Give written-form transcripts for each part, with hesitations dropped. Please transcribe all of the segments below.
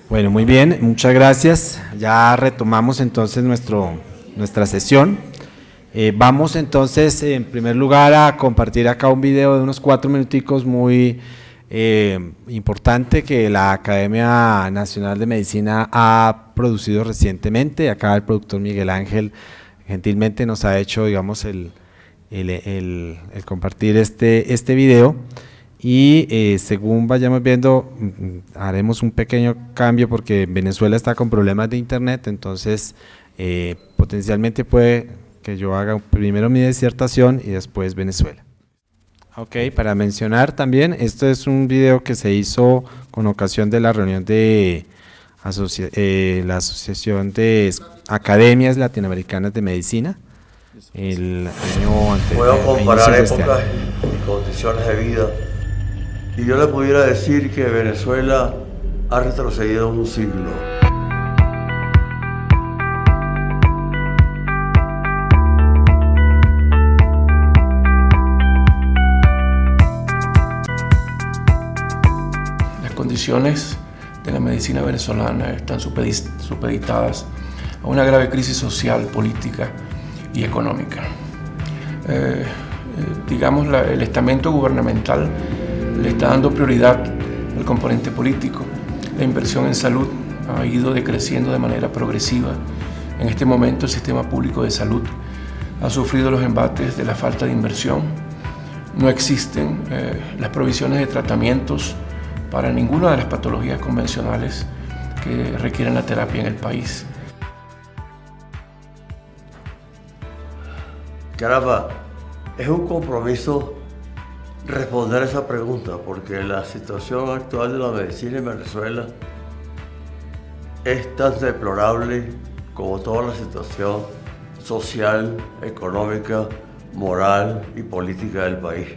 Bueno, muy bien, muchas gracias. Ya retomamos entonces nuestra sesión. Vamos entonces en primer lugar a compartir acá un video de unos 4 minuticos muy importante que la Academia Nacional de Medicina ha producido recientemente. Acá el productor Miguel Ángel gentilmente nos ha hecho, digamos, el compartir este video. Y según vayamos viendo, haremos un pequeño cambio porque Venezuela está con problemas de internet, entonces potencialmente puede que yo haga primero mi disertación y después Venezuela. Ok, para mencionar también, esto es un video que se hizo con ocasión de la reunión de la Asociación de Academias Latinoamericanas de Medicina el año anterior. Puedo comparar épocas y condiciones de vida. Y yo le pudiera decir que Venezuela ha retrocedido un siglo. Las condiciones de la medicina venezolana están supeditadas a una grave crisis social, política y económica. El estamento gubernamental le está dando prioridad al componente político. La inversión en salud ha ido decreciendo de manera progresiva. En este momento el sistema público de salud ha sufrido los embates de la falta de inversión. No existen las provisiones de tratamientos para ninguna de las patologías convencionales que requieren la terapia en el país. Caramba, es un compromiso responder a esa pregunta, porque la situación actual de la medicina en Venezuela es tan deplorable como toda la situación social, económica, moral y política del país.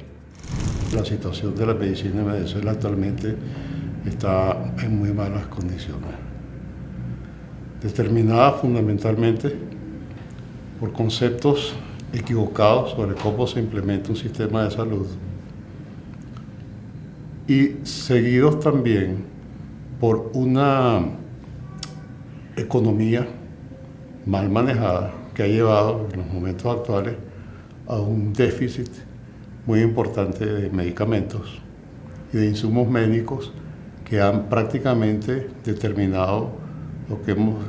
La situación de la medicina en Venezuela actualmente está en muy malas condiciones, determinada fundamentalmente por conceptos equivocados sobre cómo se implementa un sistema de salud y seguidos también por una economía mal manejada que ha llevado en los momentos actuales a un déficit muy importante de medicamentos y de insumos médicos que han prácticamente determinado lo que hemos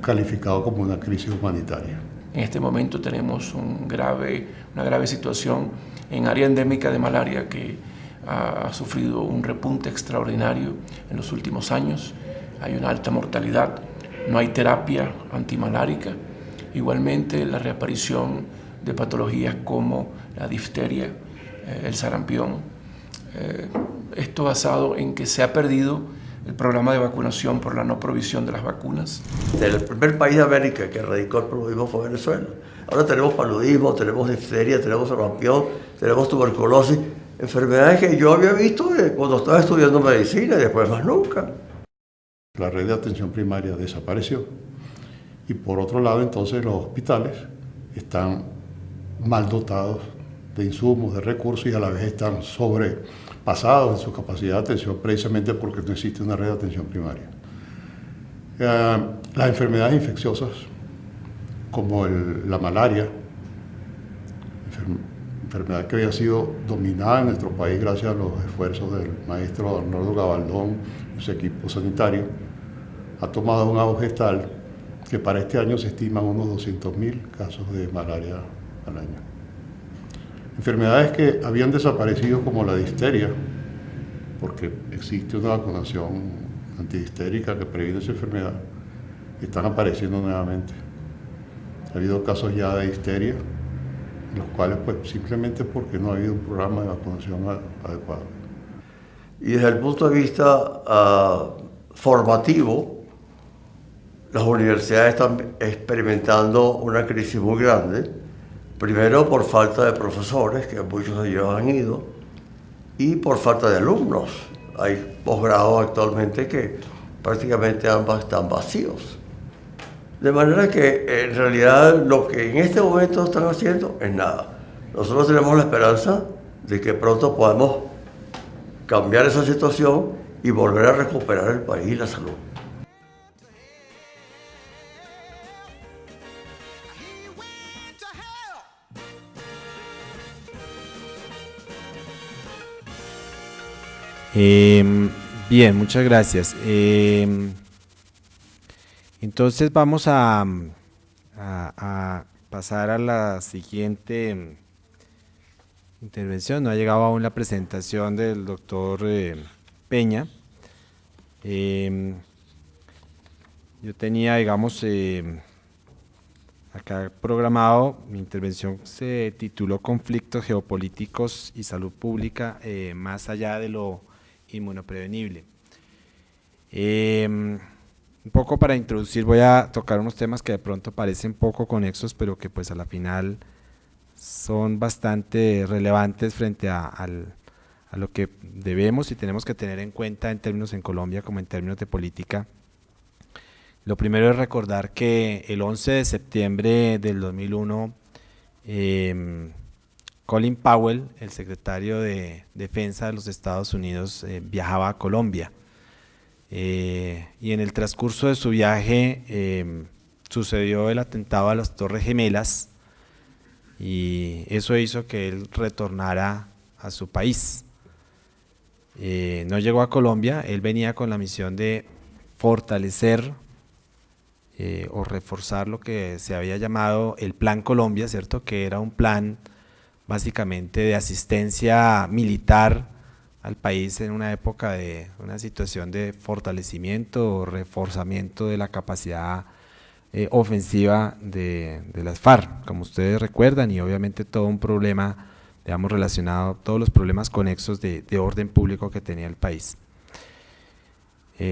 calificado como una crisis humanitaria. En este momento tenemos una grave situación en área endémica de malaria que ha sufrido un repunte extraordinario en los últimos años. Hay una alta mortalidad, no hay terapia antimalárica. Igualmente la reaparición de patologías como la difteria, el sarampión. Esto basado en que se ha perdido el programa de vacunación por la no provisión de las vacunas. El primer país de América que erradicó el paludismo fue Venezuela. Ahora tenemos paludismo, tenemos difteria, tenemos sarampión, tenemos tuberculosis, enfermedades que yo había visto cuando estaba estudiando medicina y después más nunca. La red de atención primaria desapareció y por otro lado entonces los hospitales están mal dotados de insumos, de recursos y a la vez están sobrepasados en su capacidad de atención precisamente porque no existe una red de atención primaria. Las enfermedades infecciosas como la malaria, enfermedad que había sido dominada en nuestro país gracias a los esfuerzos del maestro Arnoldo Gabaldón y su equipo sanitario, ha tomado un auge tal que para este año se estiman unos 200.000 casos de malaria al año. Enfermedades que habían desaparecido como la difteria, porque existe una vacunación antidifterica que previene esa enfermedad, están apareciendo nuevamente. Ha habido casos ya de difteria, en los cuales pues simplemente porque no ha habido un programa de vacunación adecuado. Y desde el punto de vista formativo, las universidades están experimentando una crisis muy grande, primero por falta de profesores, que muchos de ellos han ido, y por falta de alumnos. Hay posgrados actualmente que prácticamente ambas están vacíos. De manera que en realidad lo que en este momento están haciendo es nada. Nosotros tenemos la esperanza de que pronto podamos cambiar esa situación y volver a recuperar el país y la salud. Bien, muchas gracias. Entonces vamos a pasar a la siguiente intervención. No ha llegado aún la presentación del doctor Peña. Yo tenía, digamos, acá programado, mi intervención se tituló Conflictos geopolíticos y salud pública más allá de lo inmunoprevenible. Un poco para introducir voy a tocar unos temas que de pronto parecen poco conexos, pero que pues a la final son bastante relevantes frente a lo que debemos y tenemos que tener en cuenta en términos en Colombia como en términos de política. Lo primero es recordar que el 11 de septiembre del 2001, Colin Powell, el secretario de Defensa de los Estados Unidos, viajaba a Colombia. Y en el transcurso de su viaje sucedió el atentado a las Torres Gemelas y eso hizo que él retornara a su país. No llegó a Colombia, él venía con la misión de fortalecer o reforzar lo que se había llamado el Plan Colombia, ¿cierto? Que era un plan básicamente de asistencia militar al país en una época de una situación de fortalecimiento o reforzamiento de la capacidad ofensiva de las FARC, como ustedes recuerdan, y obviamente todo un problema, digamos, relacionado, todos los problemas conexos de orden público que tenía el país.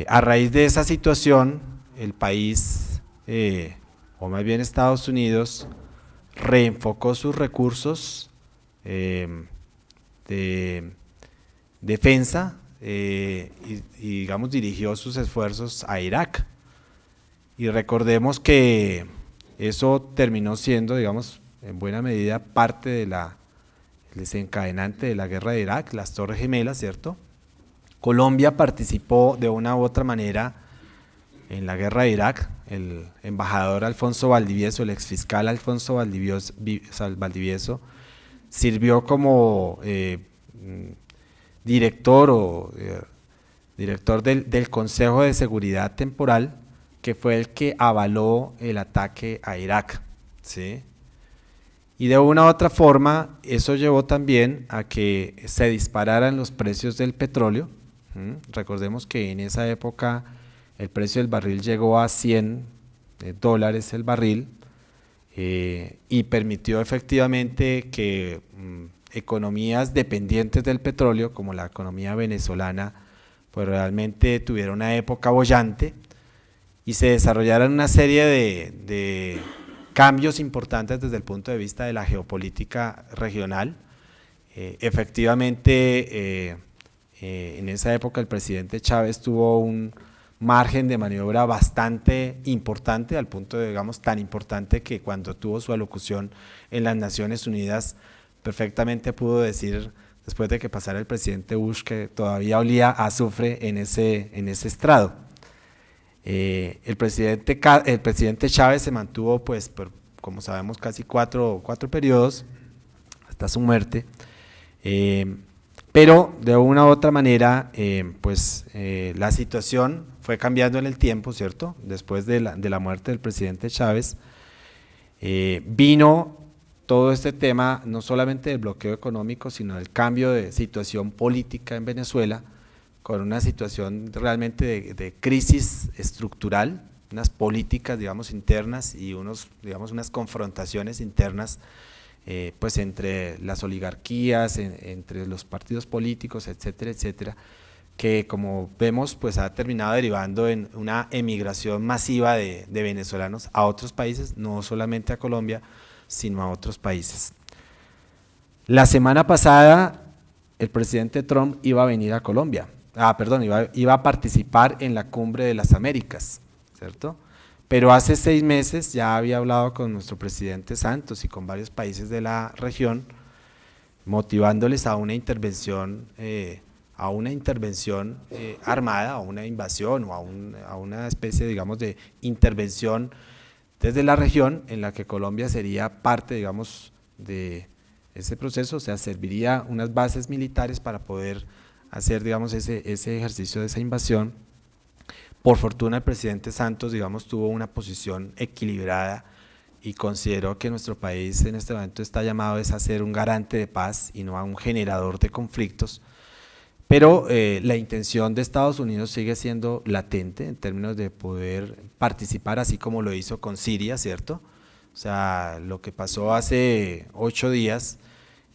A raíz de esa situación, el país, o más bien Estados Unidos, reenfocó sus recursos de defensa y digamos dirigió sus esfuerzos a Irak. Y recordemos que eso terminó siendo, digamos, en buena medida parte de el desencadenante de la guerra de Irak, las Torres Gemelas, ¿cierto? Colombia participó de una u otra manera en la guerra de Irak. El embajador Alfonso Valdivieso, el exfiscal Alfonso Valdivieso, sirvió como director del Consejo de Seguridad Temporal, que fue el que avaló el ataque a Irak, ¿sí? Y de una u otra forma eso llevó también a que se dispararan los precios del petróleo. Recordemos que en esa época el precio del barril llegó a $100 el barril y permitió efectivamente que economías dependientes del petróleo, como la economía venezolana, pues realmente tuvieron una época boyante y se desarrollaron una serie de cambios importantes desde el punto de vista de la geopolítica regional. Efectivamente, en esa época el presidente Chávez tuvo un margen de maniobra bastante importante, al punto de, digamos, tan importante que cuando tuvo su alocución en las Naciones Unidas perfectamente pudo decir, después de que pasara el presidente Bush, que todavía olía a azufre en ese estrado. El presidente Chávez se mantuvo, pues, como sabemos, casi cuatro periodos hasta su muerte, pero de una u otra manera, la situación fue cambiando en el tiempo, ¿cierto? Después de la muerte del presidente Chávez, vino todo este tema, no solamente del bloqueo económico, sino del cambio de situación política en Venezuela, con una situación realmente de crisis estructural, unas políticas, digamos, internas y unas confrontaciones internas, pues entre las oligarquías, entre los partidos políticos, etcétera, etcétera, que como vemos, pues ha terminado derivando en una emigración masiva de venezolanos a otros países, no solamente a Colombia, sino a otros países. La semana pasada el presidente Trump iba a venir a Colombia, iba a participar en la Cumbre de las Américas, ¿cierto? Pero hace 6 meses ya había hablado con nuestro presidente Santos y con varios países de la región, motivándoles a una intervención armada, a una invasión o a una especie, digamos, de intervención desde la región en la que Colombia sería parte, digamos, de ese proceso, o sea, serviría unas bases militares para poder hacer, digamos, ese ejercicio de esa invasión. Por fortuna el presidente Santos, digamos, tuvo una posición equilibrada y consideró que nuestro país en este momento está llamado a ser un garante de paz y no a un generador de conflictos. Pero la intención de Estados Unidos sigue siendo latente en términos de poder participar, así como lo hizo con Siria, ¿cierto? O sea, lo que pasó hace 8 días,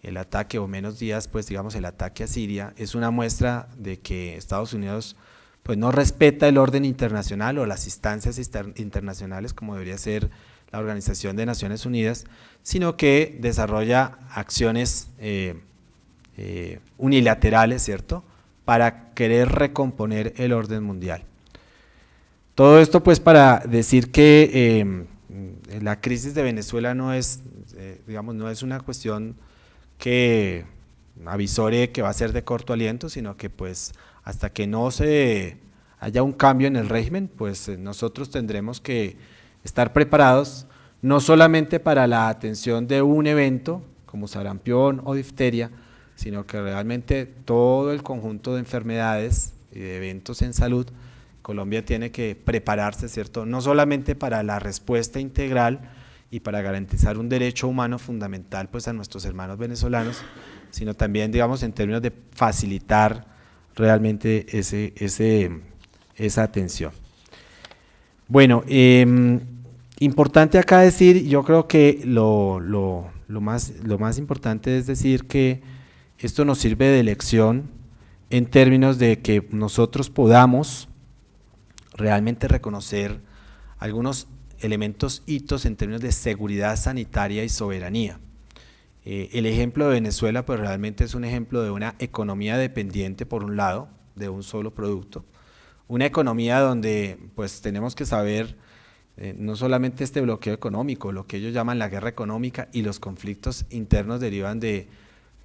el ataque, o menos días, pues digamos el ataque a Siria, es una muestra de que Estados Unidos pues no respeta el orden internacional o las instancias internacionales como debería ser la Organización de Naciones Unidas, sino que desarrolla acciones unilaterales, ¿cierto?, para querer recomponer el orden mundial. Todo esto pues para decir que la crisis de Venezuela no es, digamos, no es una cuestión que avisore que va a ser de corto aliento, sino que pues hasta que no se haya un cambio en el régimen, pues nosotros tendremos que estar preparados no solamente para la atención de un evento como sarampión o difteria, sino que realmente todo el conjunto de enfermedades y de eventos en salud, Colombia tiene que prepararse, ¿cierto?, no solamente para la respuesta integral y para garantizar un derecho humano fundamental pues a nuestros hermanos venezolanos, sino también, digamos, en términos de facilitar realmente esa atención. Bueno, importante acá decir, yo creo que lo más importante es decir que esto nos sirve de lección en términos de que nosotros podamos realmente reconocer algunos elementos, hitos en términos de seguridad sanitaria y soberanía. El ejemplo de Venezuela pues realmente es un ejemplo de una economía dependiente por un lado, de un solo producto, una economía donde pues tenemos que saber no solamente este bloqueo económico, lo que ellos llaman la guerra económica y los conflictos internos derivan de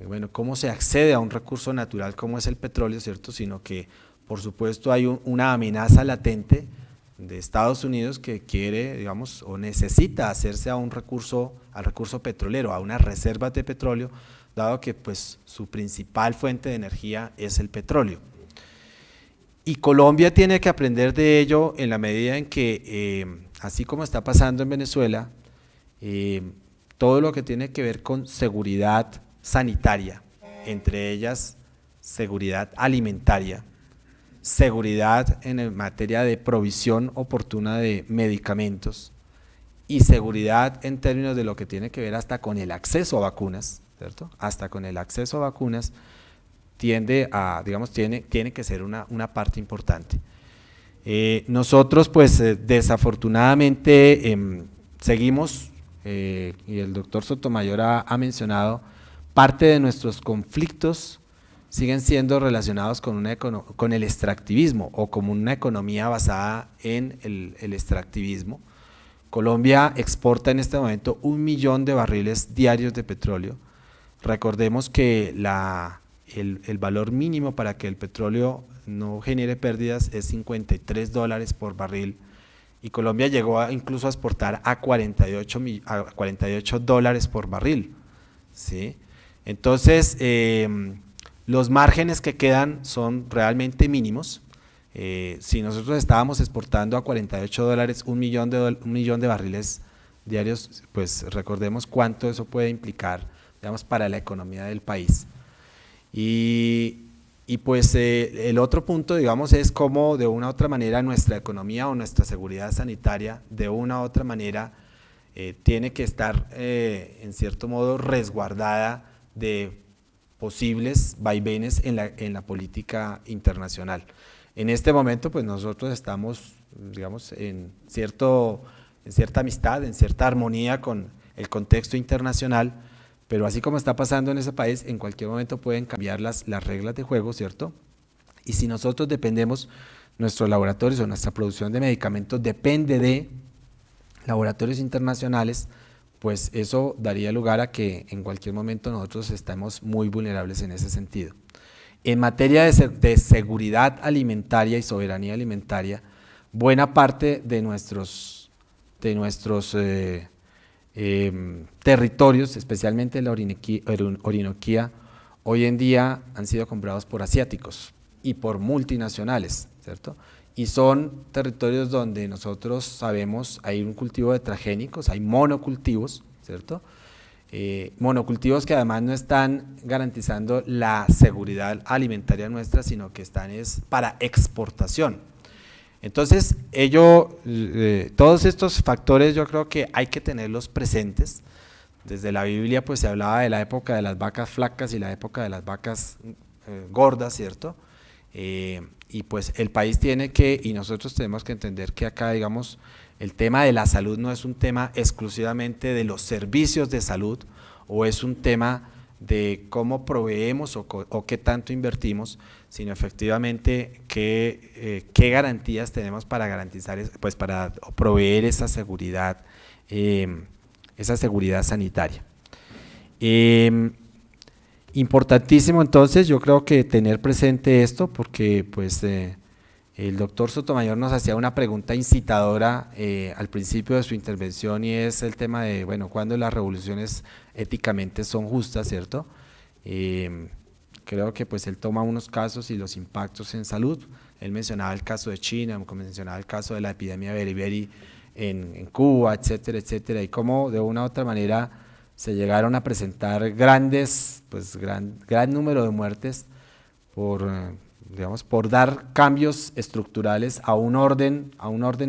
bueno, cómo se accede a un recurso natural como es el petróleo, ¿cierto?, sino que por supuesto hay una amenaza latente de Estados Unidos que quiere, digamos, o necesita hacerse a al recurso petrolero, a unas reservas de petróleo, dado que pues su principal fuente de energía es el petróleo. Y Colombia tiene que aprender de ello en la medida en que, así como está pasando en Venezuela, todo lo que tiene que ver con seguridad sanitaria, entre ellas seguridad alimentaria, seguridad en materia de provisión oportuna de medicamentos y seguridad en términos de lo que tiene que ver hasta con el acceso a vacunas, ¿cierto? Hasta con el acceso a vacunas tiene que ser una parte importante. Nosotros pues desafortunadamente seguimos, y el doctor Sotomayor ha mencionado, parte de nuestros conflictos siguen siendo relacionados con el extractivismo o como una economía basada en el extractivismo. Colombia exporta en este momento 1 millón de barriles diarios de petróleo. Recordemos que el valor mínimo para que el petróleo no genere pérdidas es $53 por barril y Colombia llegó incluso a exportar a $48 por barril, ¿sí? Entonces, los márgenes que quedan son realmente mínimos. Si nosotros estábamos exportando a $48 un millón de barriles diarios, pues recordemos cuánto eso puede implicar, digamos, para la economía del país. Y pues el otro punto, digamos, es cómo de una u otra manera nuestra economía o nuestra seguridad sanitaria de una u otra manera tiene que estar en cierto modo resguardada de posibles vaivenes en la política internacional. En este momento pues nosotros estamos, digamos, en cierta amistad, en cierta armonía con el contexto internacional, pero así como está pasando en ese país, en cualquier momento pueden cambiar las reglas de juego, ¿cierto? Y si nosotros dependemos, nuestros laboratorios o nuestra producción de medicamentos depende de laboratorios internacionales, pues eso daría lugar a que en cualquier momento nosotros estemos muy vulnerables en ese sentido. En materia de seguridad alimentaria y soberanía alimentaria, buena parte de nuestros territorios, especialmente la Orinoquía hoy en día han sido comprados por asiáticos y por multinacionales, ¿cierto? Y son territorios donde nosotros sabemos hay un cultivo de transgénicos, hay monocultivos, ¿cierto? Monocultivos que además no están garantizando la seguridad alimentaria nuestra, sino que están es para exportación. Entonces, todos estos factores yo creo que hay que tenerlos presentes. Desde la Biblia pues se hablaba de la época de las vacas flacas y la época de las vacas gordas, ¿cierto? Y pues el país tiene que, y nosotros tenemos que entender que acá, digamos, el tema de la salud no es un tema exclusivamente de los servicios de salud, o es un tema de cómo proveemos o qué tanto invertimos, sino efectivamente qué garantías tenemos para garantizar, pues para proveer esa seguridad sanitaria. Importantísimo entonces, yo creo que tener presente esto, porque pues el doctor Sotomayor nos hacía una pregunta incitadora al principio de su intervención, y es el tema de, bueno, ¿cuándo las revoluciones éticamente son justas, cierto? Creo que pues él toma unos casos y los impactos en salud. Él mencionaba el caso de China, mencionaba el caso de la epidemia de beriberi en Cuba, etcétera, etcétera, y cómo de una u otra manera se llegaron a presentar gran número de muertes por dar cambios estructurales a un orden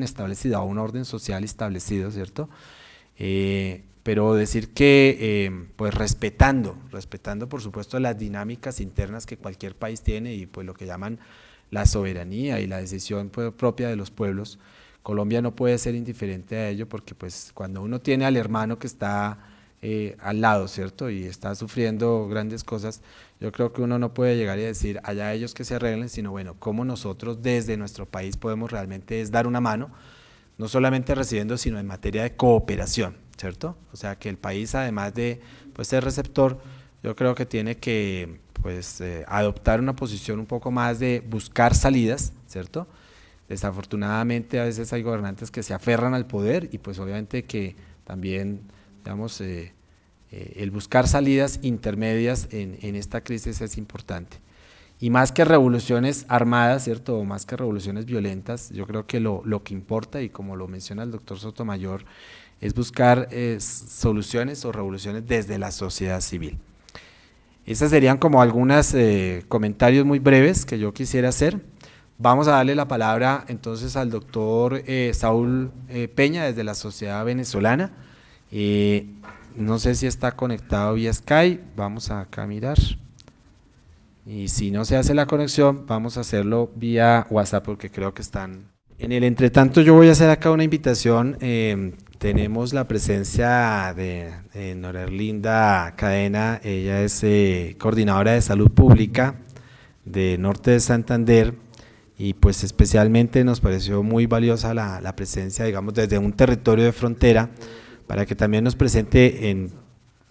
establecido, a un orden social establecido, ¿cierto? Pero decir que pues respetando por supuesto las dinámicas internas que cualquier país tiene, y pues lo que llaman la soberanía y la decisión propia de los pueblos. Colombia no puede ser indiferente a ello, porque pues cuando uno tiene al hermano que está al lado, ¿cierto? Y está sufriendo grandes cosas, yo creo que uno no puede llegar y decir allá ellos que se arreglen, sino bueno, cómo nosotros desde nuestro país podemos realmente dar una mano, no solamente recibiendo, sino en materia de cooperación, ¿cierto? O sea, que el país, además de pues ser receptor, yo creo que tiene que pues adoptar una posición un poco más de buscar salidas, ¿cierto? Desafortunadamente a veces hay gobernantes que se aferran al poder, y pues obviamente que también, digamos, el buscar salidas intermedias en esta crisis es importante. Y más que revoluciones armadas, ¿cierto? O más que revoluciones violentas, yo creo que lo que importa, y como lo menciona el doctor Sotomayor, es buscar soluciones o revoluciones desde la sociedad civil. Esas serían como algunos comentarios muy breves que yo quisiera hacer. Vamos a darle la palabra entonces al doctor Saúl Peña desde la Sociedad Venezolana. No sé si está conectado vía Skype, vamos acá a mirar. Y si no se hace la conexión, vamos a hacerlo vía WhatsApp, porque creo que están. En el entretanto, yo voy a hacer acá una invitación. Tenemos la presencia de Norerlinda Cadena. Ella es coordinadora de salud pública de Norte de Santander, y pues especialmente nos pareció muy valiosa la presencia, digamos, desde un territorio de frontera, para que también nos presente en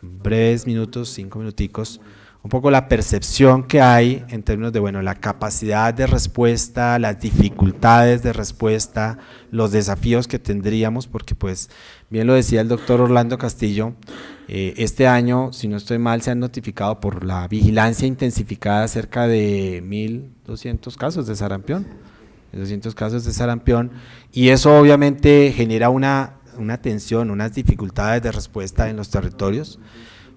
breves minutos, 5 minuticos, un poco la percepción que hay en términos de, bueno, la capacidad de respuesta, las dificultades de respuesta, los desafíos que tendríamos, porque pues bien lo decía el doctor Orlando Castillo, este año, si no estoy mal, se han notificado por la vigilancia intensificada cerca de 1.200 casos de sarampión, y eso obviamente genera una tensión, unas dificultades de respuesta en los territorios.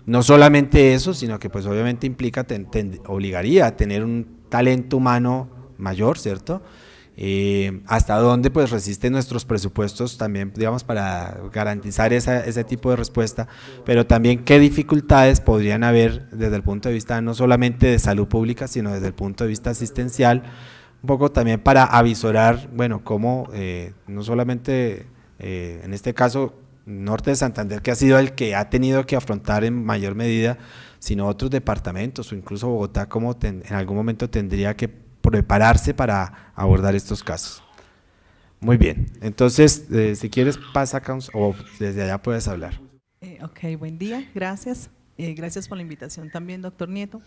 No solamente eso, sino que pues obviamente implica, obligaría a tener un talento humano mayor, ¿cierto? Hasta dónde pues resisten nuestros presupuestos también, digamos, para garantizar ese tipo de respuesta, pero también qué dificultades podrían haber desde el punto de vista no solamente de salud pública, sino desde el punto de vista asistencial, un poco también para avisorar, bueno, cómo no solamente en este caso Norte de Santander, que ha sido el que ha tenido que afrontar en mayor medida, sino otros departamentos o incluso Bogotá, como en algún momento tendría que prepararse para abordar estos casos. Muy bien, entonces si quieres pasa acá o desde allá puedes hablar. Ok, buen día, gracias. Gracias por la invitación también, doctor Nieto.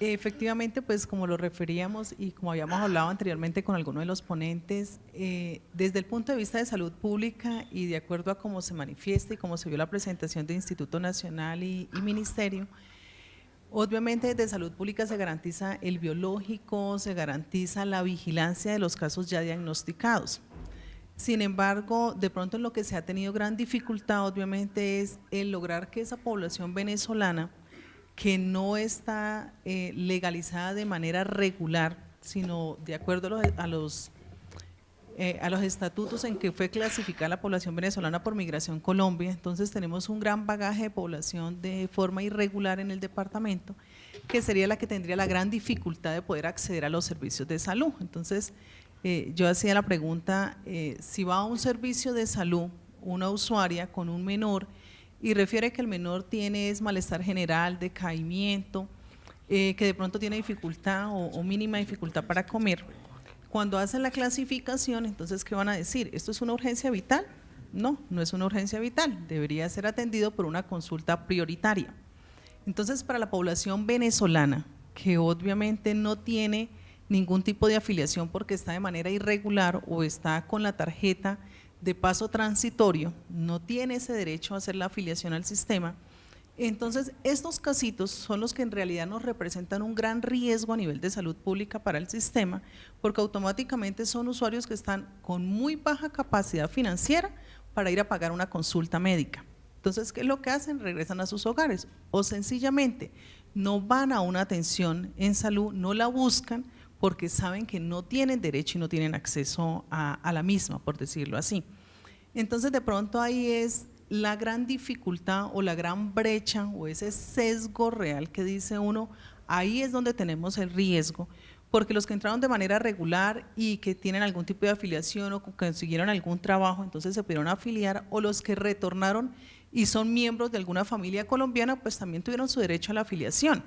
Efectivamente, pues como lo referíamos y como habíamos hablado anteriormente con algunos de los ponentes, desde el punto de vista de salud pública y de acuerdo a cómo se manifiesta y cómo se vio la presentación de Instituto Nacional y Ministerio, Obviamente desde salud pública se garantiza el biológico, se garantiza la vigilancia de los casos ya diagnosticados. Sin embargo, de pronto en lo que se ha tenido gran dificultad obviamente es el lograr que esa población venezolana que no está legalizada de manera regular, sino de acuerdo a los estatutos en que fue clasificada la población venezolana por Migración Colombia. Entonces tenemos un gran bagaje de población de forma irregular en el departamento, que sería la que tendría la gran dificultad de poder acceder a los servicios de salud. Entonces yo hacía la pregunta, si va a un servicio de salud una usuaria con un menor y refiere que el menor tiene malestar general, decaimiento, que de pronto tiene dificultad o mínima dificultad para comer, cuando hacen la clasificación, entonces, ¿qué van a decir? ¿Esto es una urgencia vital? No, no es una urgencia vital, debería ser atendido por una consulta prioritaria. Entonces, para la población venezolana, que obviamente no tiene ningún tipo de afiliación porque está de manera irregular o está con la tarjeta de paso transitorio, no tiene ese derecho a hacer la afiliación al sistema. Entonces, estos casitos son los que en realidad nos representan un gran riesgo a nivel de salud pública para el sistema, porque automáticamente son usuarios que están con muy baja capacidad financiera para ir a pagar una consulta médica. Entonces, ¿qué es lo que hacen? Regresan a sus hogares o sencillamente no van a una atención en salud, no la buscan porque saben que no tienen derecho y no tienen acceso a la misma, por decirlo así. Entonces, de pronto ahí es la gran dificultad o la gran brecha o ese sesgo real que dice uno, ahí es donde tenemos el riesgo, porque los que entraron de manera regular y que tienen algún tipo de afiliación o consiguieron algún trabajo, entonces se pudieron afiliar, o los que retornaron y son miembros de alguna familia colombiana, pues también tuvieron su derecho a la afiliación.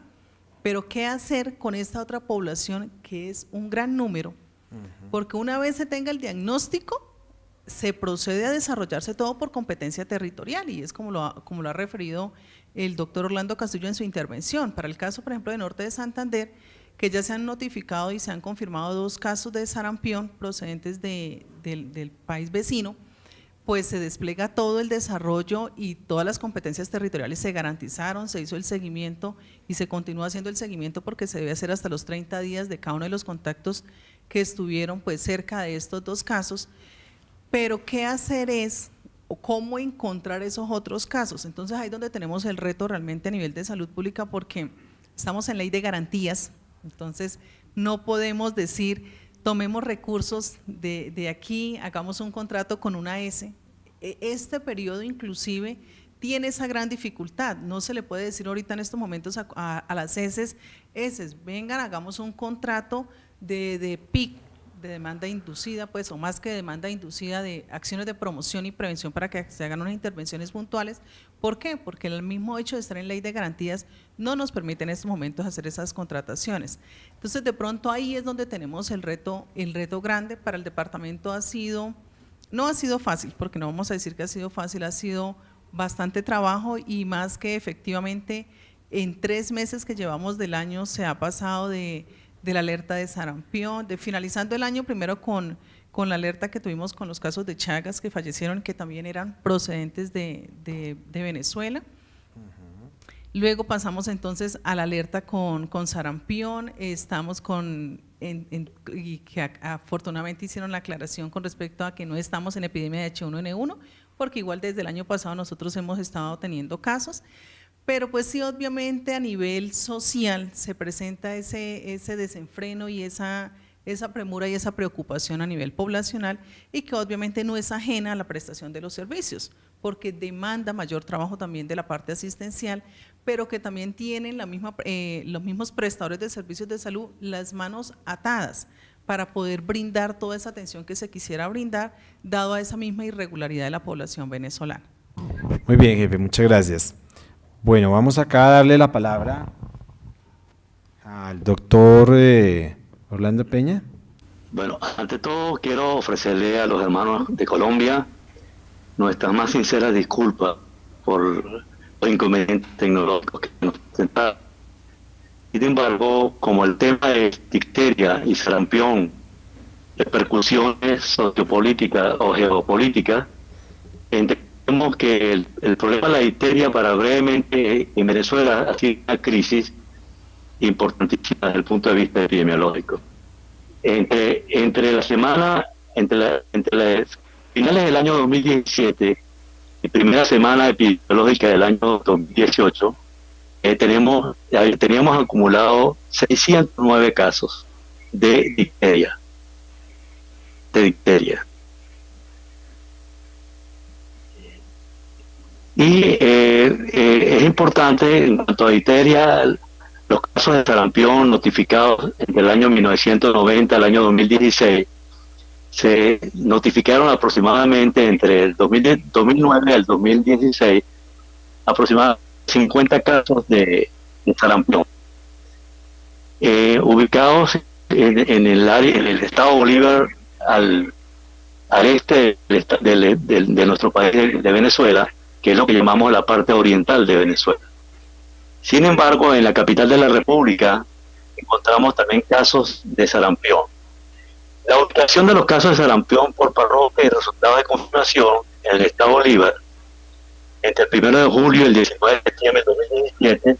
Pero ¿qué hacer con esta otra población que es un gran número? Porque una vez se tenga el diagnóstico, se procede a desarrollarse todo por competencia territorial y es como lo ha referido el doctor Orlando Castillo en su intervención. Para el caso, por ejemplo, de Norte de Santander, que ya se han notificado y se han confirmado 2 casos de sarampión procedentes del país vecino, pues se despliega todo el desarrollo y todas las competencias territoriales se garantizaron, se hizo el seguimiento y se continúa haciendo el seguimiento porque se debe hacer hasta los 30 días de cada uno de los contactos que estuvieron pues cerca de estos 2 casos. Pero ¿qué hacer o cómo encontrar esos otros casos? Entonces ahí es donde tenemos el reto realmente a nivel de salud pública, porque estamos en ley de garantías, entonces no podemos decir tomemos recursos de aquí, hagamos un contrato con una S. Este periodo inclusive tiene esa gran dificultad, no se le puede decir ahorita en estos momentos a las S, vengan, hagamos un contrato de PIC, de demanda inducida, pues, o más que demanda inducida, de acciones de promoción y prevención para que se hagan unas intervenciones puntuales. ¿Por qué? Porque el mismo hecho de estar en ley de garantías no nos permite en estos momentos hacer esas contrataciones. Entonces, de pronto ahí es donde tenemos el reto grande. Para el departamento no ha sido fácil, porque no vamos a decir que ha sido fácil, ha sido bastante trabajo y más que efectivamente en 3 meses que llevamos del año se ha pasado de la alerta de sarampión, finalizando el año primero con la alerta que tuvimos con los casos de Chagas que fallecieron, que también eran procedentes de Venezuela. Luego pasamos entonces a la alerta con sarampión, estamos y que afortunadamente hicieron la aclaración con respecto a que no estamos en epidemia de H1N1, porque igual desde el año pasado nosotros hemos estado teniendo casos. Pero pues sí, obviamente a nivel social se presenta ese desenfreno y esa premura y esa preocupación a nivel poblacional, y que obviamente no es ajena a la prestación de los servicios, porque demanda mayor trabajo también de la parte asistencial, pero que también tienen los mismos prestadores de servicios de salud las manos atadas para poder brindar toda esa atención que se quisiera brindar, dado a esa misma irregularidad de la población venezolana. Muy bien, jefe, muchas gracias. Bueno, vamos acá a darle la palabra al doctor Orlando Peña. Bueno, ante todo quiero ofrecerle a los hermanos de Colombia nuestras más sinceras disculpas por los inconvenientes tecnológicos que nos presentaron. Sin embargo, como el tema de difteria y sarampión, repercusiones sociopolíticas o geopolíticas, entendemos que el problema de la difteria para brevemente en Venezuela ha sido una crisis importantísima desde el punto de vista epidemiológico. Entre las finales del año 2017 y primera semana epidemiológica del año 2018, teníamos acumulado 609 casos de difteria. Y es importante, en cuanto a difteria, los casos de sarampión notificados entre el año 1990 al año 2016 se notificaron aproximadamente entre el 2009 al 2016 aproximadamente 50 casos de sarampión ubicados en el estado Bolívar al este de nuestro país de Venezuela, que es lo que llamamos la parte oriental de Venezuela. Sin embargo, en la capital de la República encontramos también casos de sarampión. La ubicación de los casos de sarampión por parroquia y resultados de confirmación en el estado Bolívar entre el 1 de julio y el 19 de septiembre de 2017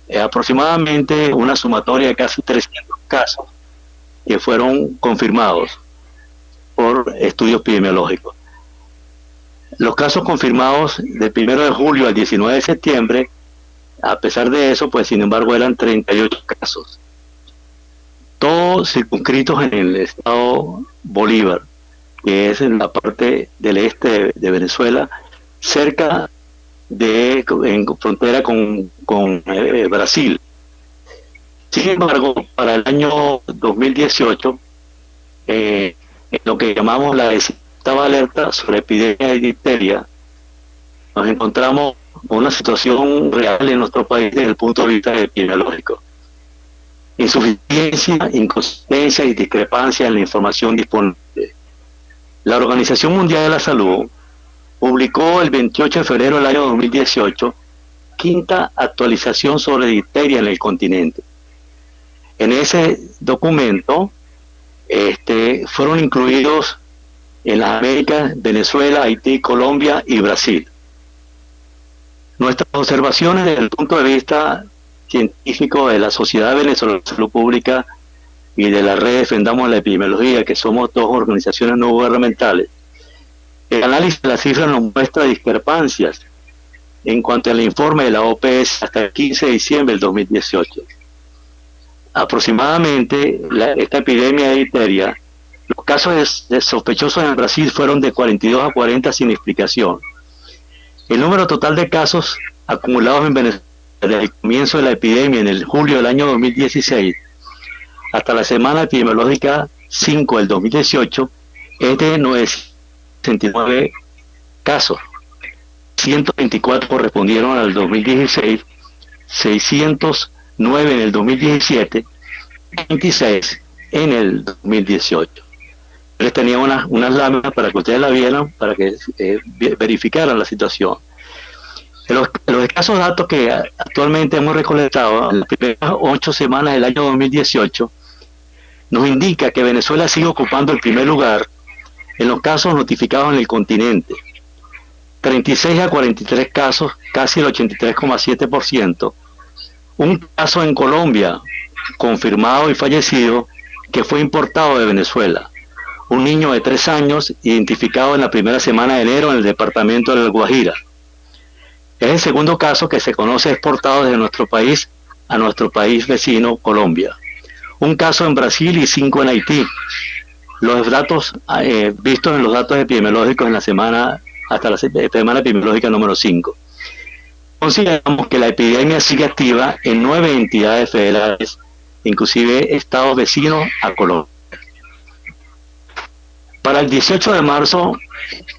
es aproximadamente una sumatoria de casi 300 casos que fueron confirmados por estudios epidemiológicos. Los casos confirmados del 1 de julio al 19 de septiembre, a pesar de eso, pues sin embargo eran 38 casos. Todos circunscritos en el estado Bolívar, que es en la parte del este de Venezuela, cerca en frontera con Brasil. Sin embargo, para el año 2018, lo que llamamos la octava alerta sobre epidemia de difteria, nos encontramos con una situación real en nuestro país desde el punto de vista epidemiológico. Insuficiencia, inconsistencia y discrepancia en la información disponible. La Organización Mundial de la Salud publicó el 28 de febrero del año 2018 quinta actualización sobre difteria en el continente. En ese documento fueron incluidos en las Américas Venezuela, Haití, Colombia y Brasil. Nuestras observaciones desde el punto de vista científico de la Sociedad Venezolana de Salud Pública y de la Red Defendamos la Epidemiología, que somos dos organizaciones no gubernamentales, el análisis de las cifras nos muestra discrepancias en cuanto al informe de la OPS hasta el 15 de diciembre del 2018. Aproximadamente, esta epidemia de difteria, los casos de sospechosos en Brasil fueron de 42 a 40 sin explicación. El número total de casos acumulados en Venezuela desde el comienzo de la epidemia en el julio del año 2016 hasta la semana epidemiológica 5 del 2018 es de 969 casos. 124 correspondieron al 2016, 609 en el 2017, 26 en el 2018. Les tenía unas láminas para que ustedes la vieran, para que verificaran la situación. Los escasos datos que actualmente hemos recolectado en las primeras 8 semanas del año 2018 nos indica que Venezuela sigue ocupando el primer lugar en los casos notificados en el continente. 36 a 43 casos, casi el 83,7%. Un caso en Colombia, confirmado y fallecido, que fue importado de Venezuela. Un niño de 3 años, identificado en la primera semana de enero en el departamento del Guajira. Es el segundo caso que se conoce exportado desde nuestro país a nuestro país vecino, Colombia. Un caso en Brasil y 5 en Haití. Los datos vistos en los datos epidemiológicos en la semana, hasta la semana epidemiológica número 5. Consideramos que la epidemia sigue activa en 9 entidades federales, inclusive estados vecinos a Colombia. Para el 18 de marzo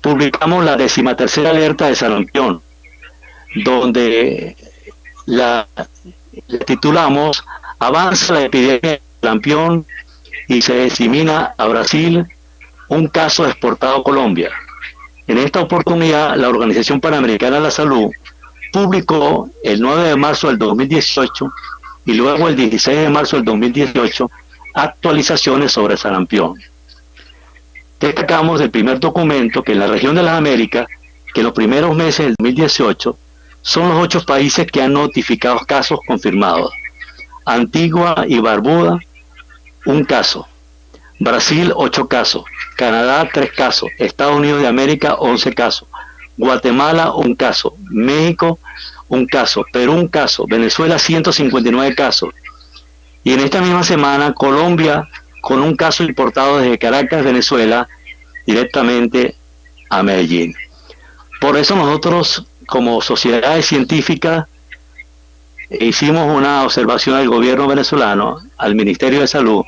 publicamos la 13ª alerta de sarampión, donde la titulamos "Avanza la epidemia de sarampión y se disemina a Brasil, un caso exportado a Colombia". En esta oportunidad, la Organización Panamericana de la Salud publicó el 9 de marzo del 2018 y luego el 16 de marzo del 2018 actualizaciones sobre sarampión. Destacamos del primer documento que en la región de las Américas, que en los primeros meses del 2018 son los 8 países que han notificado casos confirmados. Antigua y Barbuda, 1 caso. Brasil, 8 casos. Canadá, 3 casos. Estados Unidos de América, 11 casos. Guatemala, 1 caso. México, 1 caso. Perú, 1 caso. Venezuela, 159 casos. Y en esta misma semana, Colombia, con 1 caso importado desde Caracas, Venezuela, directamente a Medellín. Por eso nosotros, como sociedades científicas, hicimos una observación al gobierno venezolano, al Ministerio de Salud,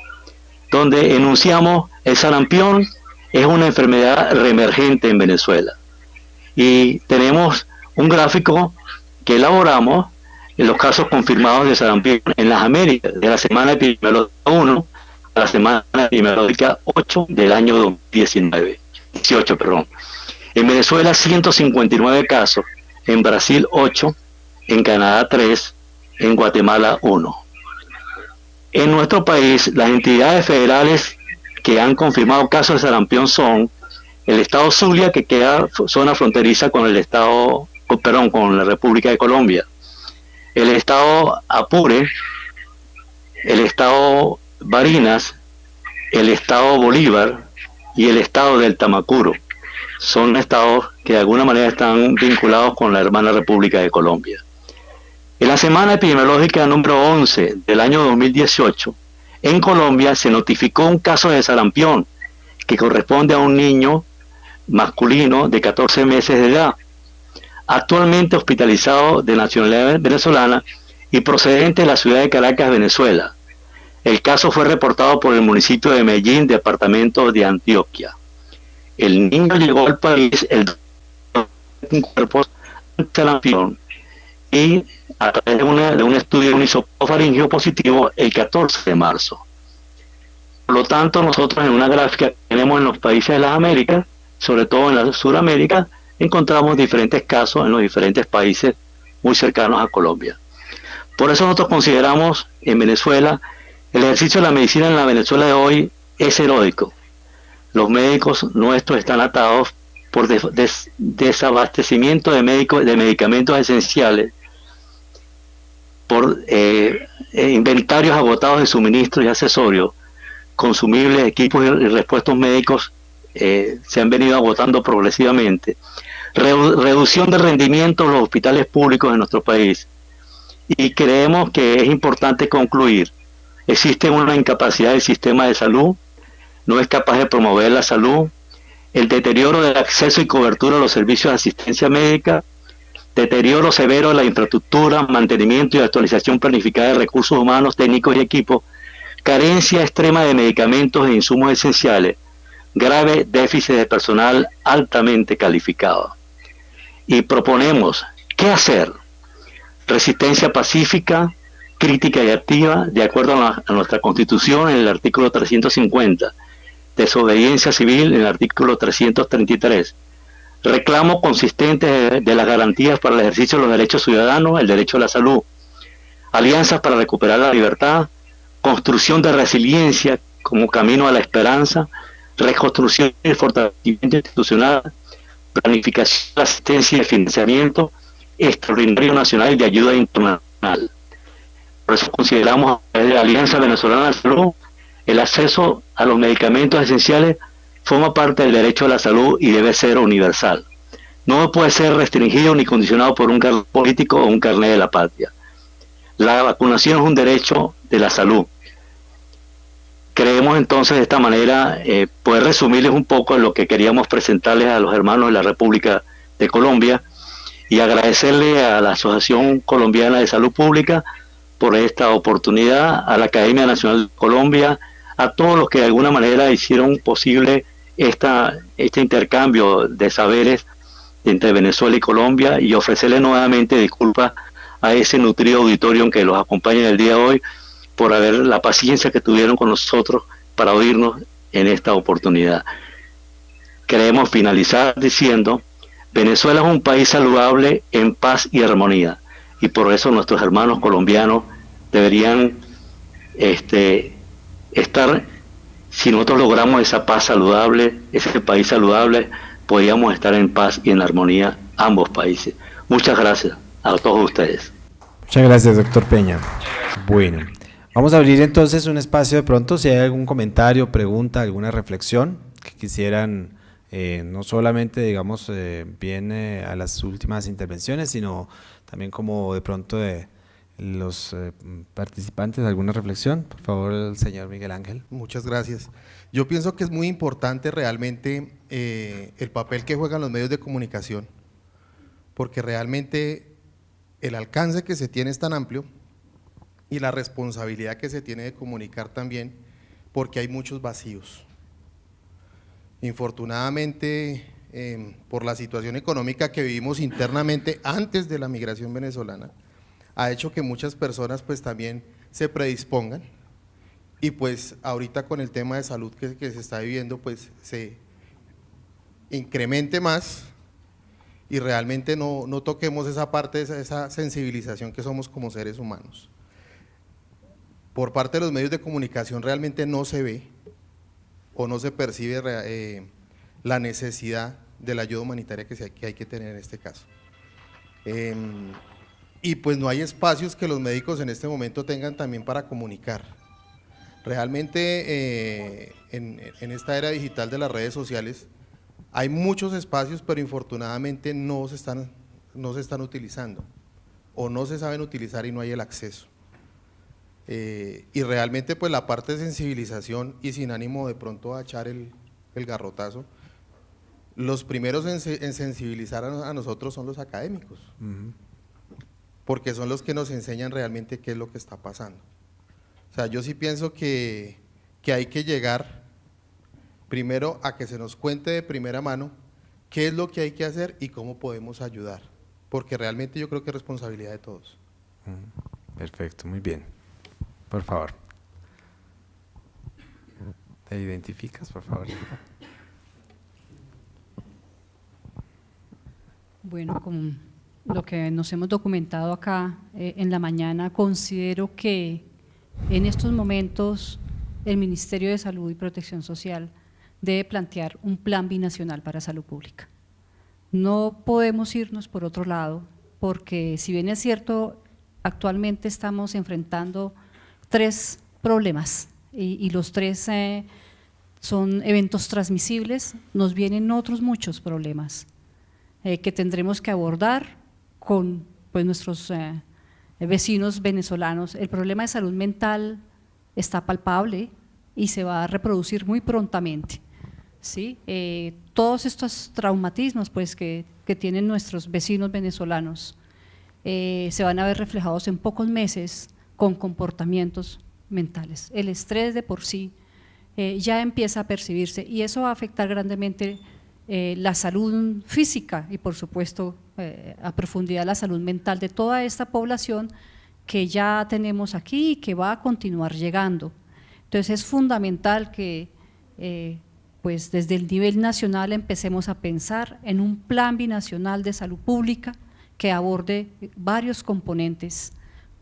donde enunciamos el sarampión es una enfermedad reemergente en Venezuela. Y tenemos un gráfico que elaboramos en los casos confirmados de sarampión en las Américas, de la semana epidemiológica 1 a la semana epidemiológica 8 del año 2018. En Venezuela 159 casos, en Brasil 8, en Canadá 3, en Guatemala 1. En nuestro país, las entidades federales que han confirmado casos de sarampión son el estado Zulia, que queda zona fronteriza con el estado, con la República de Colombia, el estado Apure, el estado Barinas, el estado Bolívar y el estado del Tamacuro. Son estados que de alguna manera están vinculados con la hermana República de Colombia. En la semana epidemiológica número 11 del año 2018, en Colombia se notificó un caso de sarampión que corresponde a un niño masculino de 14 meses de edad, actualmente hospitalizado de nacionalidad venezolana y procedente de la ciudad de Caracas, Venezuela. El caso fue reportado por el municipio de Medellín, departamento de Antioquia. El niño llegó al país un cuerpo de sarampión y a través de un estudio de un hisopofaringio positivo el 14 de marzo. Por lo tanto, nosotros en una gráfica que tenemos en los países de las Américas, sobre todo en la Suramérica, encontramos diferentes casos en los diferentes países muy cercanos a Colombia. Por eso nosotros consideramos en Venezuela, el ejercicio de la medicina en la Venezuela de hoy es heroico. Los médicos nuestros están atados por desabastecimiento de medicamentos esenciales, por inventarios agotados de suministros y accesorios, consumibles, equipos y repuestos médicos se han venido agotando progresivamente. Reducción de rendimiento en los hospitales públicos de nuestro país. Y creemos que es importante concluir. Existe una incapacidad del sistema de salud, no es capaz de promover la salud, el deterioro del acceso y cobertura a los servicios de asistencia médica, deterioro severo de la infraestructura, mantenimiento y actualización planificada de recursos humanos, técnicos y equipos, carencia extrema de medicamentos e insumos esenciales, grave déficit de personal altamente calificado. Y proponemos, ¿qué hacer? Resistencia pacífica, crítica y activa, de acuerdo a nuestra Constitución en el artículo 350, desobediencia civil en el artículo 333, reclamo consistente de las garantías para el ejercicio de los derechos ciudadanos, el derecho a la salud, alianzas para recuperar la libertad, construcción de resiliencia como camino a la esperanza, reconstrucción y fortalecimiento institucional, planificación de asistencia y financiamiento extraordinario nacional y de ayuda internacional. Por eso consideramos a través de la Alianza Venezolana de Salud, el acceso a los medicamentos esenciales forma parte del derecho a la salud y debe ser universal. No puede ser restringido ni condicionado por un cargo político o un carnet de la patria. La vacunación es un derecho de la salud. Creemos entonces de esta manera poder resumirles un poco lo que queríamos presentarles a los hermanos de la República de Colombia y agradecerle a la Asociación Colombiana de Salud Pública por esta oportunidad, a la Academia Nacional de Colombia, a todos los que de alguna manera hicieron posible este intercambio de saberes entre Venezuela y Colombia, y ofrecerle nuevamente disculpas a ese nutrido auditorio que los acompaña el día de hoy por haber la paciencia que tuvieron con nosotros para oírnos en esta oportunidad. Queremos finalizar diciendo, Venezuela es un país saludable en paz y armonía, y por eso nuestros hermanos colombianos deberían estar, si nosotros logramos esa paz saludable, ese país saludable, podríamos estar en paz y en armonía ambos países. Muchas gracias a todos ustedes. Muchas gracias, doctor Peña. Bueno, Vamos a abrir entonces un espacio de pronto, si hay algún comentario, pregunta, alguna reflexión que quisieran, no solamente, digamos, bien a las últimas intervenciones, sino también como de pronto de los participantes, alguna reflexión. Por favor, el señor Miguel Ángel. Muchas gracias. Yo pienso que es muy importante realmente el papel que juegan los medios de comunicación, porque realmente el alcance que se tiene es tan amplio y la responsabilidad que se tiene de comunicar también, porque hay muchos vacíos. Infortunadamente, por la situación económica que vivimos internamente antes de la migración venezolana, ha hecho que muchas personas pues también se predispongan y pues ahorita con el tema de salud que se está viviendo pues se incremente más y realmente no toquemos esa parte, esa sensibilización que somos como seres humanos. Por parte de los medios de comunicación realmente no se ve o no se percibe la necesidad de la ayuda humanitaria que hay que tener en este caso. Y pues no hay espacios que los médicos en este momento tengan también para comunicar. Realmente en esta era digital de las redes sociales hay muchos espacios, pero infortunadamente no se están utilizando o no se saben utilizar y no hay el acceso. Y realmente pues la parte de sensibilización y sin ánimo de pronto a echar el garrotazo, los primeros en sensibilizar a nosotros son los académicos, porque son los que nos enseñan realmente qué es lo que está pasando. O sea, yo sí pienso que hay que llegar primero a que se nos cuente de primera mano qué es lo que hay que hacer y cómo podemos ayudar, porque realmente yo creo que es responsabilidad de todos. Perfecto, muy bien. Por favor. ¿Te identificas, por favor? Bueno, con lo que nos hemos documentado acá en la mañana, considero que en estos momentos el Ministerio de Salud y Protección Social debe plantear un plan binacional para salud pública. No podemos irnos por otro lado, porque si bien es cierto, actualmente estamos enfrentando 3 problemas y los 3 son eventos transmisibles, nos vienen otros muchos problemas que tendremos que abordar con pues, nuestros vecinos venezolanos. El problema de salud mental está palpable y se va a reproducir muy prontamente, ¿sí? Todos estos traumatismos pues, que tienen nuestros vecinos venezolanos se van a ver reflejados en pocos meses con comportamientos mentales. El estrés de por sí ya empieza a percibirse y eso va a afectar grandemente la salud física y por supuesto a profundidad la salud mental de toda esta población que ya tenemos aquí y que va a continuar llegando. Entonces es fundamental que pues desde el nivel nacional empecemos a pensar en un plan binacional de salud pública que aborde varios componentes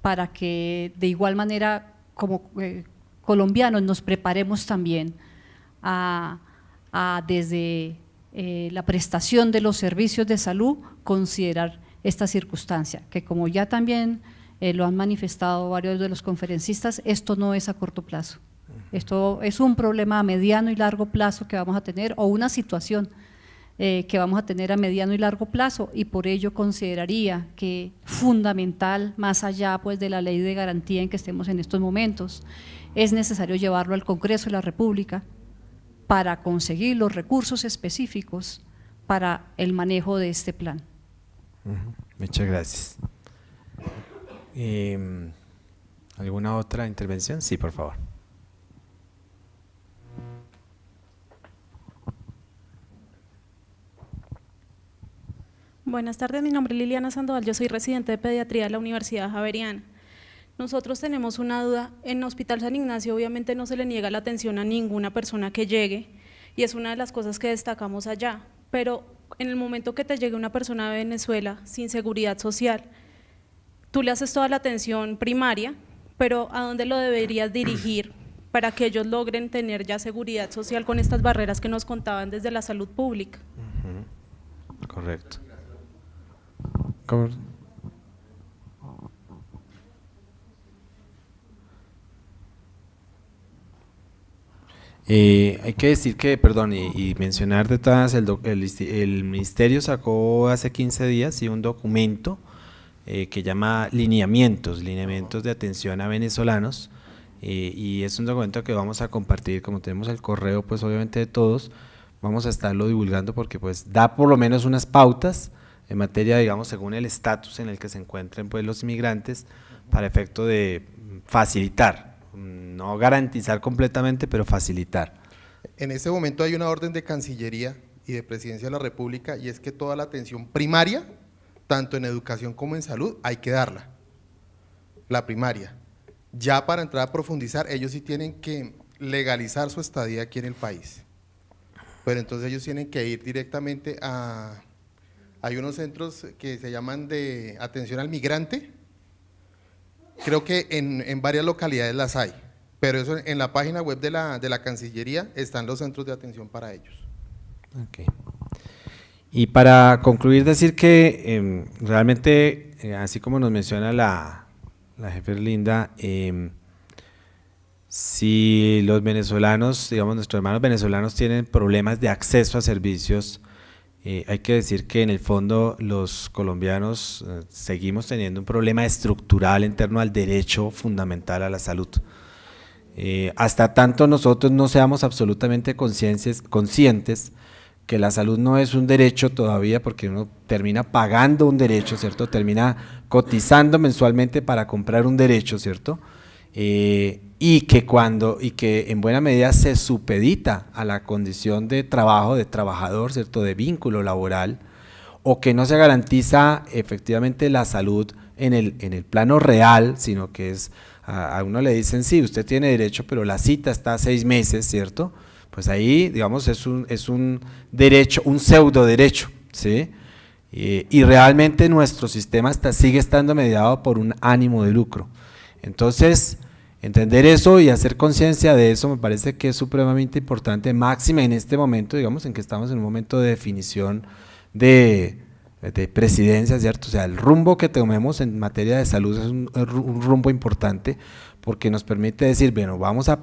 para que de igual manera como colombianos nos preparemos también a desde la prestación de los servicios de salud considerar esta circunstancia, que como ya también lo han manifestado varios de los conferencistas, esto no es a corto plazo, esto es un problema a mediano y largo plazo que vamos a tener o una situación que vamos a tener a mediano y largo plazo y por ello consideraría que fundamental, más allá pues de la ley de garantía en que estemos en estos momentos, es necesario llevarlo al Congreso de la República para conseguir los recursos específicos para el manejo de este plan. Muchas gracias. ¿Alguna otra intervención? Sí, por favor. Buenas tardes, mi nombre es Liliana Sandoval, yo soy residente de pediatría de la Universidad Javeriana. Nosotros tenemos una duda, en Hospital San Ignacio obviamente no se le niega la atención a ninguna persona que llegue y es una de las cosas que destacamos allá, pero en el momento que te llegue una persona de Venezuela sin seguridad social, tú le haces toda la atención primaria, pero ¿a dónde lo deberías dirigir para que ellos logren tener ya seguridad social con estas barreras que nos contaban desde la salud pública? Correcto. Hay que decir que, perdón, y mencionar de todas, el Ministerio sacó hace 15 días un documento que llama lineamientos de atención a venezolanos, y es un documento que vamos a compartir, como tenemos el correo pues obviamente de todos, vamos a estarlo divulgando porque pues da por lo menos unas pautas en materia, digamos, según el estatus en el que se encuentren pues los inmigrantes, para efecto de facilitar, no garantizar completamente, pero facilitar. En este momento hay una orden de Cancillería y de Presidencia de la República, y es que toda la atención primaria, tanto en educación como en salud, hay que darla, la primaria. Ya para entrar a profundizar, ellos sí tienen que legalizar su estadía aquí en el país, pero entonces ellos tienen que ir directamente a… Hay unos centros que se llaman de atención al migrante, creo que en varias localidades las hay, pero eso en la página web de la Cancillería están los centros de atención para ellos. Okay. Y para concluir, decir que realmente, así como nos menciona la jefe Erlinda, si los venezolanos, digamos nuestros hermanos venezolanos tienen problemas de acceso a servicios, hay que decir que en el fondo los colombianos seguimos teniendo un problema estructural en torno al derecho fundamental a la salud. Hasta tanto nosotros no seamos absolutamente conscientes que la salud no es un derecho todavía, porque uno termina pagando un derecho, ¿cierto? Termina cotizando mensualmente para comprar un derecho, ¿cierto? Y que en buena medida se supedita a la condición de trabajo, de trabajador, ¿cierto?, de vínculo laboral, o que no se garantiza efectivamente la salud en el plano real, sino que es, a uno le dicen, sí, usted tiene derecho, pero la cita está a 6 meses, ¿cierto? Pues ahí, digamos, es un derecho, un pseudo derecho, ¿sí? Y realmente nuestro sistema sigue estando mediado por un ánimo de lucro. Entonces, entender eso y hacer conciencia de eso me parece que es supremamente importante, máxima en este momento, digamos, en que estamos en un momento de definición de presidencia, ¿cierto? O sea, el rumbo que tomemos en materia de salud es un rumbo importante, porque nos permite decir, bueno, vamos a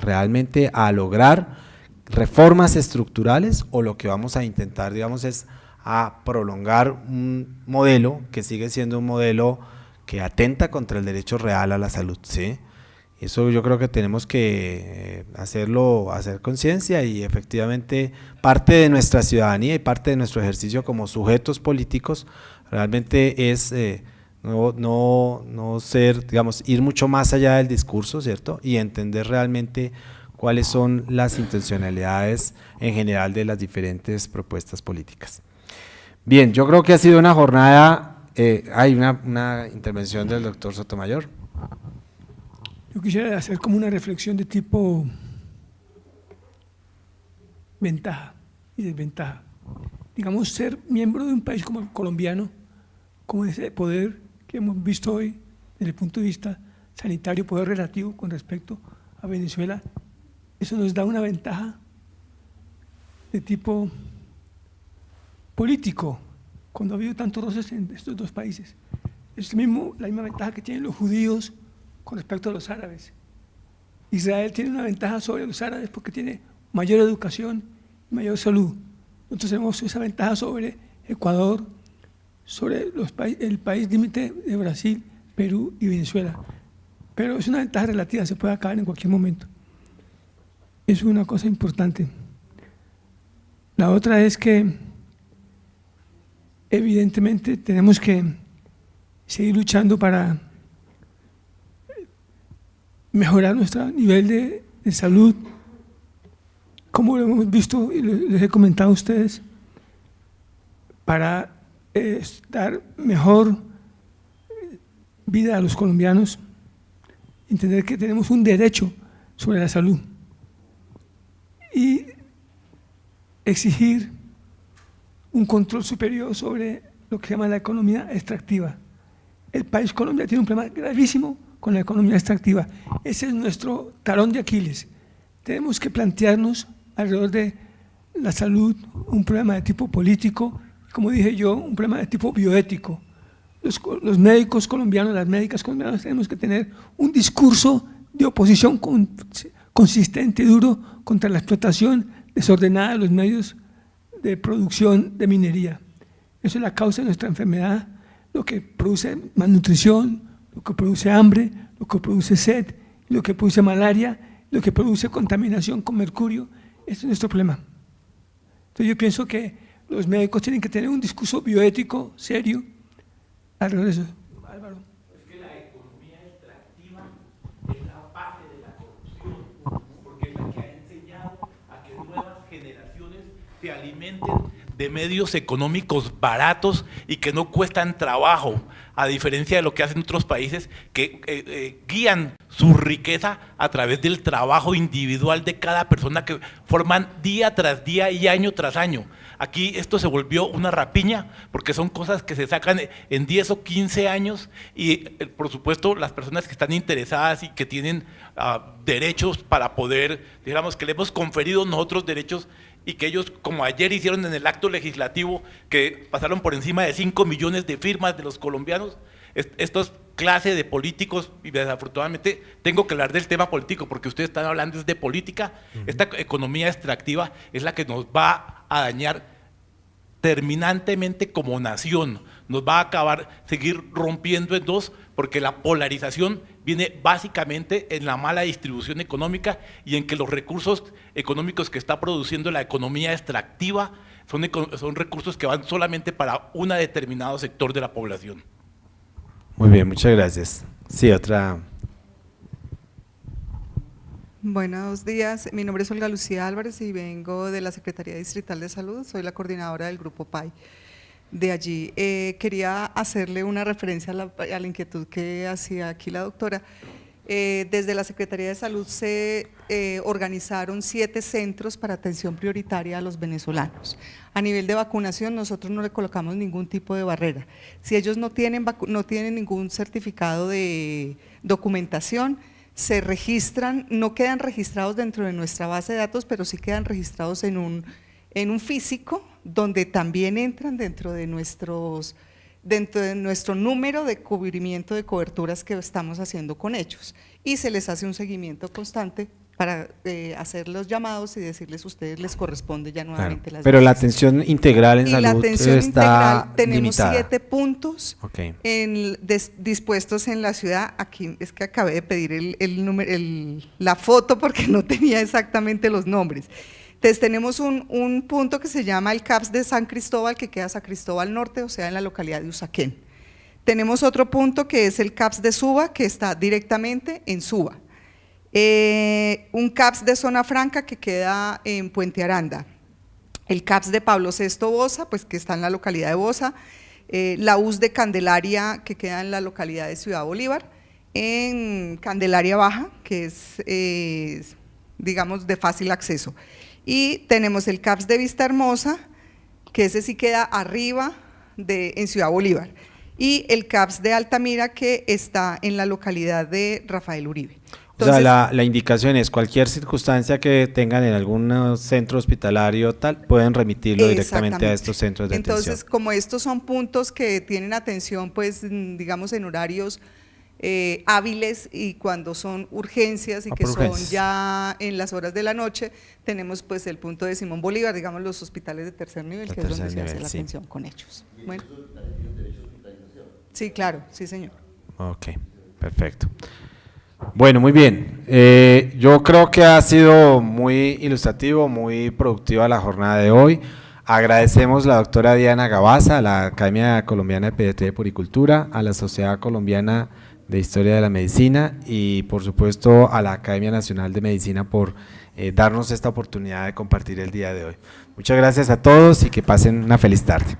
realmente a lograr reformas estructurales, o lo que vamos a intentar, digamos, es a prolongar un modelo que sigue siendo un modelo que atenta contra el derecho real a la salud, ¿sí? Eso yo creo que tenemos que hacer conciencia, y efectivamente parte de nuestra ciudadanía y parte de nuestro ejercicio como sujetos políticos realmente es no ser, digamos, ir mucho más allá del discurso, ¿cierto? Y entender realmente cuáles son las intencionalidades en general de las diferentes propuestas políticas. Bien, yo creo que ha sido una jornada, hay una intervención del doctor Sotomayor. Yo quisiera hacer como una reflexión de tipo ventaja y desventaja. Digamos, ser miembro de un país como el colombiano, con ese poder que hemos visto hoy desde el punto de vista sanitario, poder relativo con respecto a Venezuela, eso nos da una ventaja de tipo político, cuando ha habido tantos roces en estos dos países. Es la misma ventaja que tienen los judíos con respecto a los árabes. Israel tiene una ventaja sobre los árabes porque tiene mayor educación y mayor salud. Nosotros tenemos esa ventaja sobre Ecuador, sobre el país límite de Brasil, Perú y Venezuela. Pero es una ventaja relativa, se puede acabar en cualquier momento. Es una cosa importante. La otra es que evidentemente tenemos que seguir luchando para mejorar nuestro nivel de salud, como lo hemos visto y les he comentado a ustedes, para dar mejor vida a los colombianos, entender que tenemos un derecho sobre la salud y exigir un control superior sobre lo que se llama la economía extractiva. El país Colombia tiene un problema gravísimo con la economía extractiva. Ese es nuestro talón de Aquiles. Tenemos que plantearnos alrededor de la salud un problema de tipo político, como dije yo, un problema de tipo bioético. Los médicos colombianos, las médicas colombianas tenemos que tener un discurso de oposición consistente y duro contra la explotación desordenada de los medios de producción de minería. Eso es la causa de nuestra enfermedad, lo que produce malnutrición, lo que produce hambre, lo que produce sed, lo que produce malaria, lo que produce contaminación con mercurio. Ese es nuestro problema. Entonces yo pienso que los médicos tienen que tener un discurso bioético serio alrededor de eso. Álvaro. Es que la economía extractiva es la base de la corrupción, porque es la que ha enseñado a que nuevas generaciones se alimenten de medios económicos baratos y que no cuestan trabajo, a diferencia de lo que hacen otros países que guían su riqueza a través del trabajo individual de cada persona, que forman día tras día y año tras año. Aquí esto se volvió una rapiña porque son cosas que se sacan en 10 o 15 años y por supuesto las personas que están interesadas y que tienen derechos para poder, digamos que le hemos conferido nosotros derechos y que ellos, como ayer hicieron en el acto legislativo, que pasaron por encima de 5 millones de firmas de los colombianos, estos clase de políticos, y desafortunadamente tengo que hablar del tema político porque ustedes están hablando de política. Esta economía extractiva es la que nos va a dañar terminantemente como nación, nos va a acabar, seguir rompiendo en dos, porque la polarización viene básicamente en la mala distribución económica y en que los recursos económicos que está produciendo la economía extractiva son recursos que van solamente para un determinado sector de la población. Muy bien, muchas gracias. Sí, otra. Buenos días, mi nombre es Olga Lucía Álvarez y vengo de la Secretaría Distrital de Salud, soy la coordinadora del Grupo PAI. De allí quería hacerle una referencia a la inquietud que hacía aquí la doctora. Desde la Secretaría de Salud se organizaron 7 centros para atención prioritaria a los venezolanos. A nivel de vacunación nosotros no le colocamos ningún tipo de barrera. Si ellos no tienen ningún certificado de documentación, se registran, no quedan registrados dentro de nuestra base de datos, pero sí quedan registrados en un físico, donde también entran dentro de nuestro número de cubrimiento de coberturas que estamos haciendo con ellos, y se les hace un seguimiento constante para hacer los llamados y decirles a ustedes les corresponde ya nuevamente las Pero dosis. la atención integral en y salud la atención está integral, tenemos limitada. 7 puntos dispuestos en la ciudad. Aquí es que acabé de pedir la foto porque no tenía exactamente los nombres. Entonces tenemos un punto que se llama el CAPS de San Cristóbal, que queda San Cristóbal Norte, o sea en la localidad de Usaquén. Tenemos otro punto que es el CAPS de Suba, que está directamente en Suba. Un CAPS de Zona Franca que queda en Puente Aranda. El CAPS de Pablo VI Bosa, pues que está en la localidad de Bosa. La US de Candelaria, que queda en la localidad de Ciudad Bolívar. En Candelaria Baja, que es digamos de fácil acceso. Y tenemos el CAPS de Vista Hermosa, que ese sí queda arriba en Ciudad Bolívar, y el CAPS de Altamira, que está en la localidad de Rafael Uribe. Entonces, o sea, la indicación es cualquier circunstancia que tengan en algún centro hospitalario tal, pueden remitirlo directamente a estos centros de atención. Entonces, como estos son puntos que tienen atención, pues digamos en horarios hábiles, y cuando son urgencias y que son ya en las horas de la noche, tenemos pues el punto de Simón Bolívar, digamos los hospitales de tercer nivel, que es donde se hace la atención con ellos. Bueno. Sí, claro, sí señor. Ok, perfecto. Bueno, muy bien. Yo creo que ha sido muy ilustrativo, muy productiva la jornada de hoy. Agradecemos a la doctora Diana Gabaza, a la Academia Colombiana de Pediatría y Puericultura, a la Sociedad Colombiana de Historia de la Medicina y por supuesto a la Academia Nacional de Medicina por darnos esta oportunidad de compartir el día de hoy. Muchas gracias a todos y que pasen una feliz tarde.